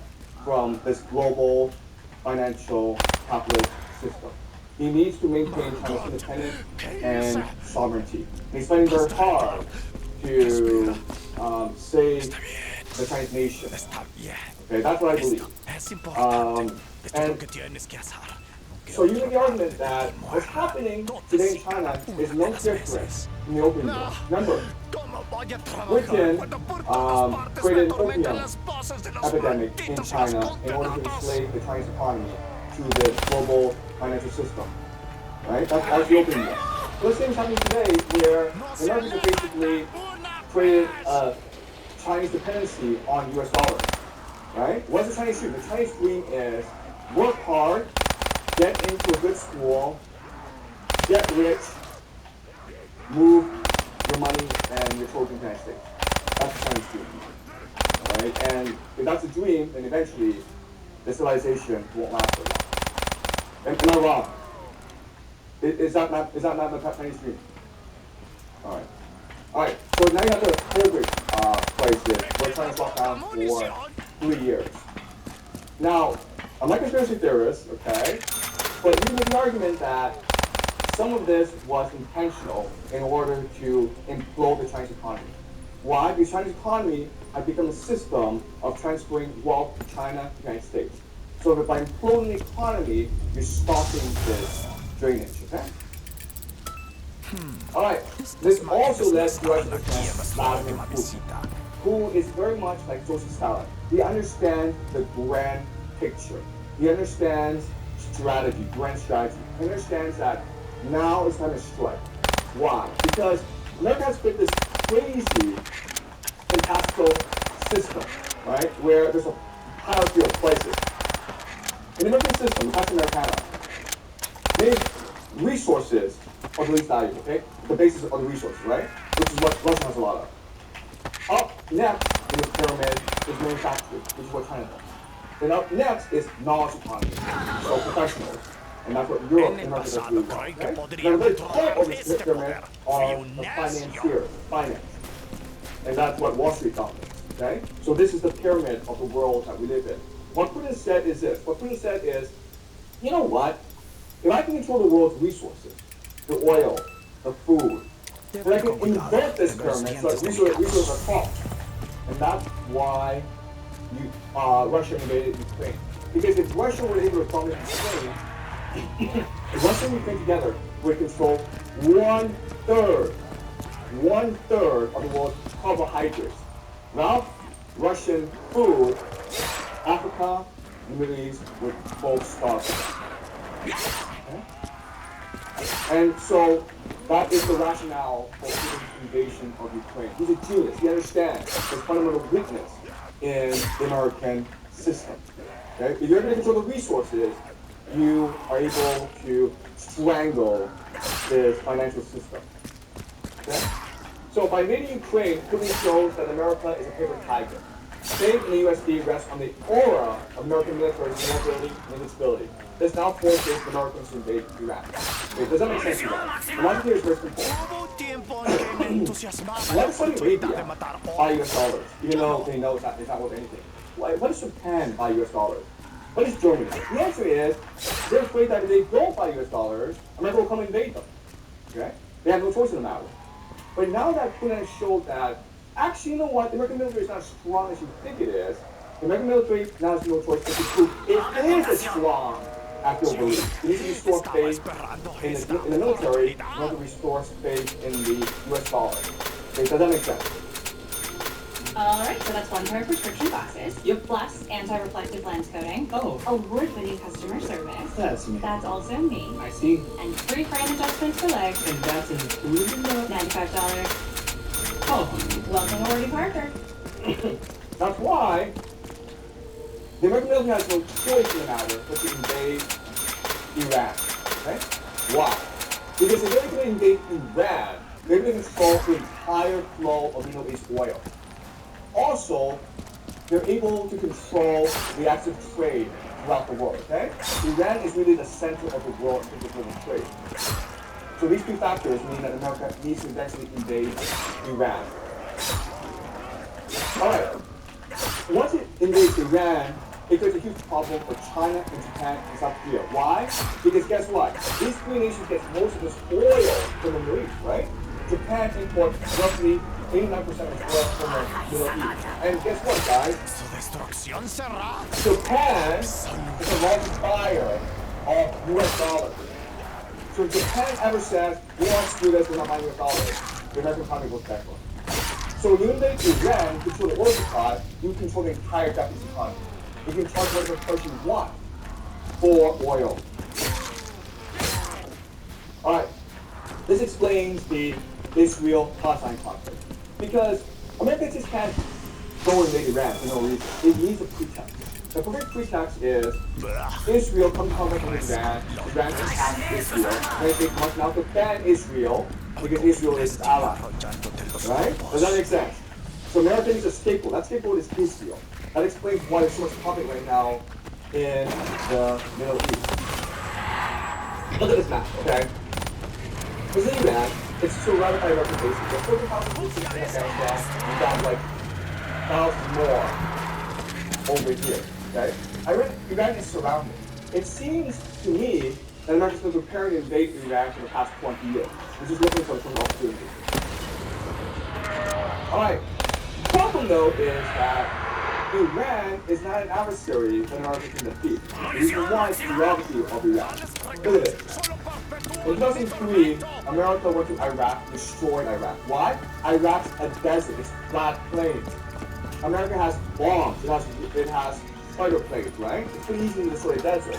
from this global financial capitalist system. He needs to maintain China's independence and sovereignty. And he's fighting very hard to save the Chinese nation. Okay, that's what I believe. And so you make the argument that what's happening today in China is no different from the opium war. Remember, Britain created an opium epidemic in China in order to enslave the Chinese economy to the global financial system. Right? That's the opium war. So the same is happening today where the Americans have basically created a Chinese dependency on US dollars. Right? What's the Chinese dream? The Chinese dream is work hard, get into a good school, get rich, move your money and your children to the United States. That's the Chinese dream. Alright? And if that's a dream, then eventually the civilization won't last very long. Am I wrong? Is that not the Chinese dream? Alright. Alright, so now you have the COVID crisis where China's locked down for 3 years. Now, I'm not a conspiracy theorist, okay? But you make the argument that some of this was intentional in order to implode the Chinese economy. Why? Because the Chinese economy had become a system of transferring wealth from China to the United States. So that by imploding the economy, you're stopping this drainage, okay? Alright, this also led to us to Vladimir Putin, who is very much like Joseph Stalin. He understands the grand picture. He understands strategy, grand strategy. He understands that now it's time to strike. Why? Because America has created this crazy fantastical system, right? Where there's a hierarchy of places. In the American system, the Casa Americana, resources are the least valuable, okay? The basis are the resources, right? Which is what Russia has a lot of. Up next in the pyramid is manufacturing, which is what China does. Then up next is knowledge economy, so professionals. And that's what Europe and America does really well, okay? Now, the very top of this pyramid are the financiers, finance. And that's what Wall Street dominates, okay? So this is the pyramid of the world that we live in. What Putin said is this. What Putin said is, you know what? If I can control the world's resources, the oil, the food, then I can invert this pyramid so that resources are top. And that's why Russia invaded Ukraine. Because if Russia were able to dominate Ukraine, if Russia and Ukraine together would control 1/3 of the world's carbohydrates. Now, Russian food, Africa, and the Middle East would both starve. Okay? And so that is the rationale for Putin's invasion of Ukraine. He's a genius. He understands the fundamental weakness in the American system. Okay? If you're going to control the resources, you are able to strangle this financial system. Okay? So by invading Ukraine, Putin shows that America is a paper tiger. Faith in the USD rests on the aura of American military vulnerability and invincibility. This now forces the Americans to invade Iraq. Okay, does that make sense to you guys? The logic here is very simple. Why does Saudi Arabia buy US dollars, even though they know it's not worth anything? Why does Japan buy US dollars? What is Germany? The answer is, they're afraid that if they don't buy US dollars, America will come and invade them. Okay? They have no choice in the matter. But now that Putin has showed that, actually, you know what? The American military is not as strong as you think it is. The American military now has no choice but to prove it is as strong as you'll believe. You need to restore faith in the military in order to restore faith in the US dollar. Okay, does that make sense? Alright, so that's one pair of prescription glasses. Yep. Plus anti-reflective lens coating. Oh. Award-winning customer service. That's me. That's also me. I see. And free frame adjustments for legs. And that's included in that? $95. Oh. Welcome aboard, Parker. That's why the American military has no choice in the matter but to invade Iran. Okay? Why? Because if they're going to invade Iran, they're going to control the entire flow of Middle East oil. Also, they're able to control the active trade throughout the world, okay? Iran is really the center of the world in terms of global trade. So these two factors mean that America needs to eventually invade Iran. Alright, once it invades Iran, it creates a huge problem for China and Japan and South Korea. Why? Because guess what? These three nations get most of this oil from the Middle East, right? Japan imports roughly 89% of its oil from the Middle East. And guess what, guys? Japan is the largest buyer of US dollars. So if Japan ever says, we want to do this, we're not buying US dollars, the American economy goes backwards. So when you invade Iran, control the oil supply, you control the entire Japanese economy. You can charge whatever price you want for oil. Alright, this explains the Israel-Palestine conflict. Because America just can't go invade Iran for no reason. It needs a pretext. The perfect pretext is Israel comes to conflict with Iran, Iran attacks Israel, and they come out to ban Israel because Israel is its ally. Right? Does that make sense? So America needs a scapegoat. That scapegoat is Israel. That explains why there's so much conflict right now in the Middle East. Look at this map, okay? This is Iran. It's surrounded by American bases. There's 30,000 bases in Afghanistan. We've got like thousands more over here, okay? Iran is surrounded. It seems to me that America's been preparing to invade Iran for the past 20 years. We're just looking for some opportunity. Alright, the problem though is that Iran is not an adversary that America can defeat. The reason why is the geography of Iran. Look at this. In 2003, America went to Iraq, destroyed Iraq. Why? Iraq's a desert, it's flat plains. America has bombs, it has fighter planes, right? It's pretty easy to destroy a desert.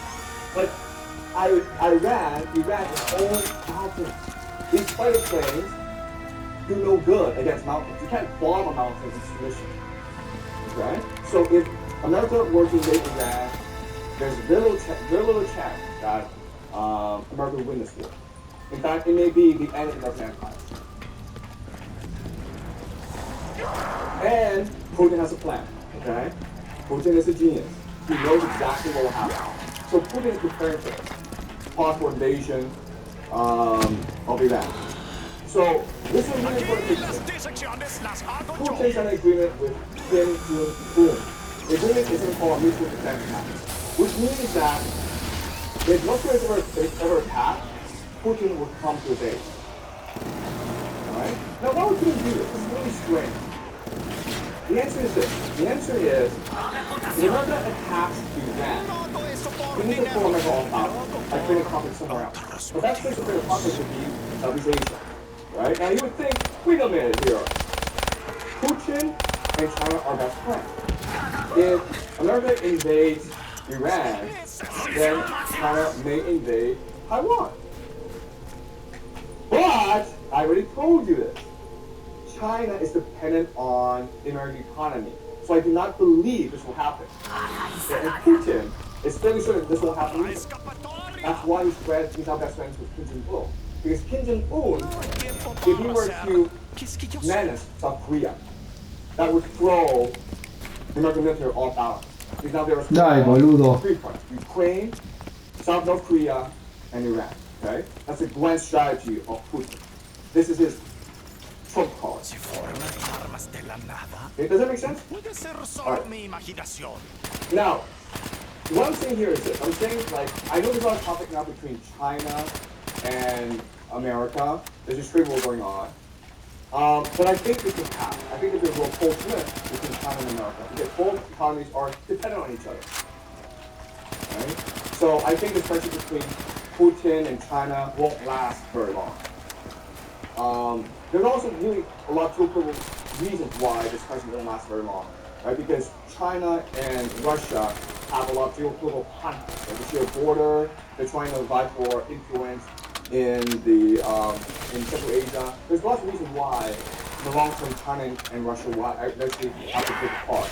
But Iran is all mountains. These fighter planes do no good against mountains. You can't bomb a mountain in submission. Okay? So if America were to invade Iran, there's very little chance that America will win this war. In fact, it may be the end of the American empire. And Putin has a plan, okay? Putin is a genius. He knows exactly what will happen. So Putin is preparing for this. Possible invasion of Iran. So this is a really important thing. Putin's an agreement with Kim Jong-un. The agreement is something called a mutual defense pact, which means that if North Korea is ever attacked, Putin will come to his aid. Alright? Now why would Putin do this? This is really strange. The answer is this. The answer is, if America attacks Iran, we need to pull America off out by creating conflict somewhere else. But that place to create a conflict would be Southeast Asia. Right? Now you would think, wait a minute here. Putin and China are best friends. If America invades Iran, then China may invade Taiwan. But I already told you this. China is dependent on the American economy. So I do not believe this will happen. And Putin is fairly certain this will happen either. That's why he's not best friends with Kim Jong-un. Because Kim Jong-un, if he were to menace South Korea, that would throw the American military off balance. Because now there are three parts: Ukraine, North Korea, and Iran. Okay, that's a grand strategy of Putin. This is his trump card. Okay, does that make sense? Right. Now, what I'm saying here is this. I'm saying, like, I know there's a lot of conflict now between China and America. There's a trade war going on. But I think this will happen. I think that there's a rapprochement between China and America because both economies are dependent on each other. Right? So I think this friendship between Putin and China won't last very long. There's also really a lot of geopolitical reasons why this friendship won't last very long. Right? Because China and Russia have a lot of geopolitical conflicts. Right? They share a border. They're trying to vie for influence in Central Asia. There's lots of reasons why, in the long term, China and Russia will eventually have to take apart.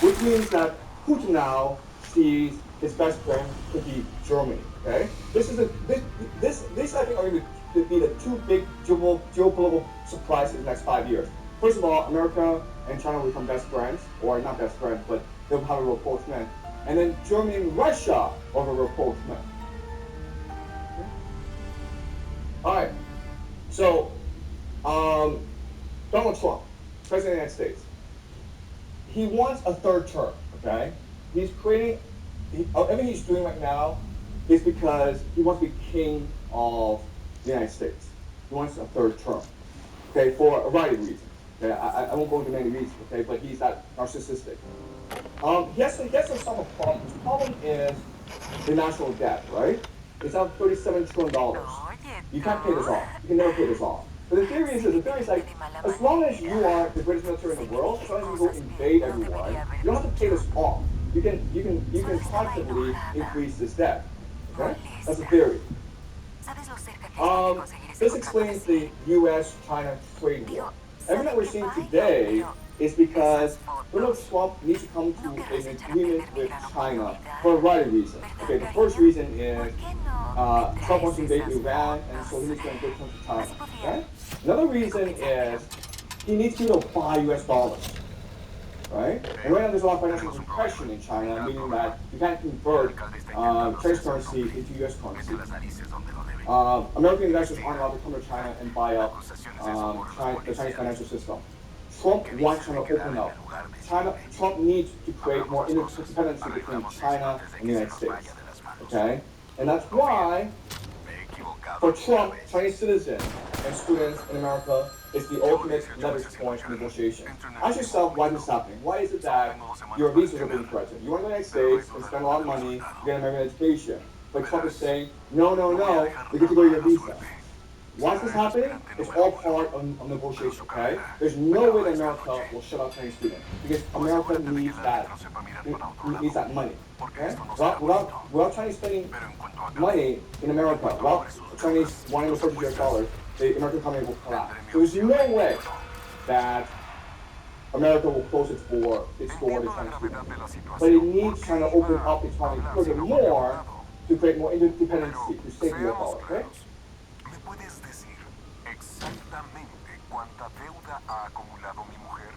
Which means that Putin now sees his best friend to be Germany. Okay, this I think are going to be the two big geopolitical surprises in the next 5 years. First of all, America and China will become best friends, or not best friends, but they'll have a rapprochement. And then Germany and Russia will have a rapprochement. Alright, so, Donald Trump, President of the United States, he wants a third term, okay? he's creating, everything he's doing right now is because he wants to be king of the United States. He wants a third term, okay, for a variety of reasons. Okay, I won't go into many reasons, okay, but he's that narcissistic. He has some problem. His problem is the national debt, right? It's now $37 trillion. You can't pay this off. You can never pay this off. But the theory is like, as long as you are the greatest military in the world, as long as you go invade everyone, you don't have to pay this off. You can constantly increase this debt. Okay? That's the theory. This explains the U.S.-China trade war. Everything that we're seeing today is because Donald Trump needs to come to an agreement with China for a variety of reasons. Okay, the first reason is Trump wants to invade Iran, and so he needs to get good terms with China. Okay? Another reason is he needs people to buy U.S. dollars. Right? And right now there's a lot of financial repression in China, meaning that you can't convert Chinese currency into U.S. currency. American investors aren't allowed to come to China and buy up the Chinese financial system. Trump wants China to open up. Trump needs to create more interdependency between China and the United States. Okay? And that's why, for Trump, Chinese citizens and students in America is the ultimate leverage point in negotiation. Ask yourself why this is happening. Why is it that your visas are being threatened? You want to go to the United States and spend a lot of money to get an American education. But Trump is saying, no, you get to go to your visa. Why is this happening? It's all part of negotiation, okay? There's no way that America will shut out Chinese students because America needs that money, okay? Without Chinese spending money in America, without Chinese wanting to purchase US dollars, the American economy will collapse. So there's no way that America will close its door to Chinese students. But it needs China to open up its economy furthermore to create more independency, to save the US dollar, okay? ¿Me puedes decir exactamente cuánta deuda ha acumulado mi mujer?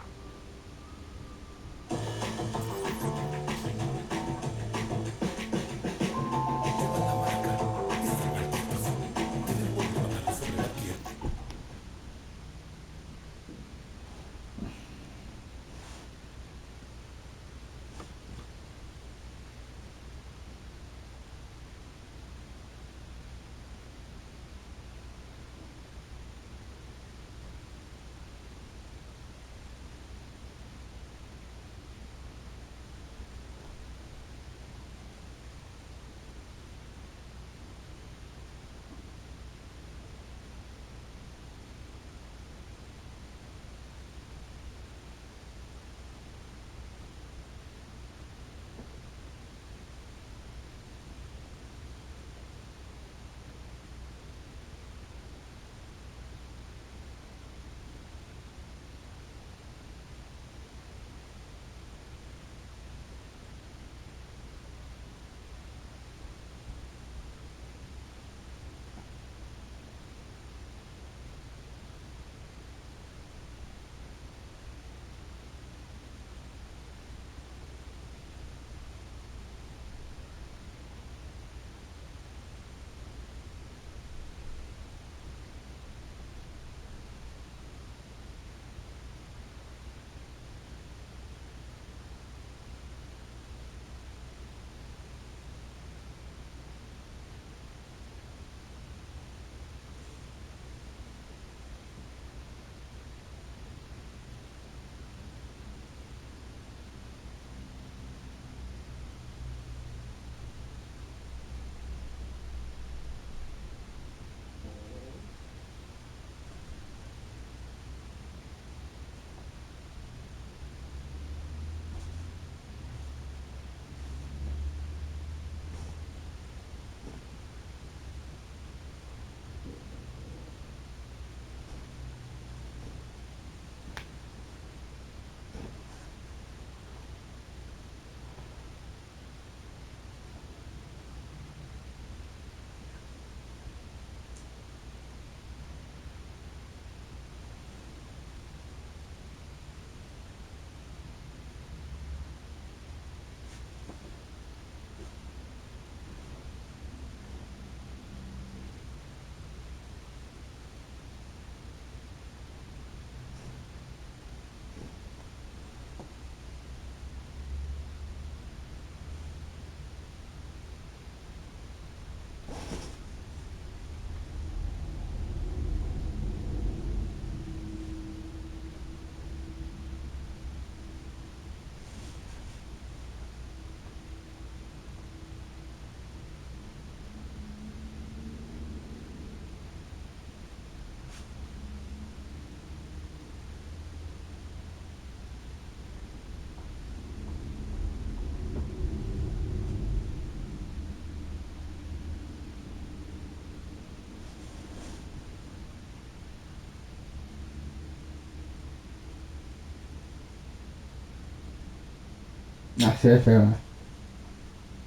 Así es feo,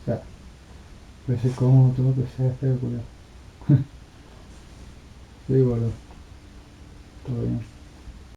O sea, pero es cómodo todo, que sea feo, cuidado. Sí, boludo. Todo bien.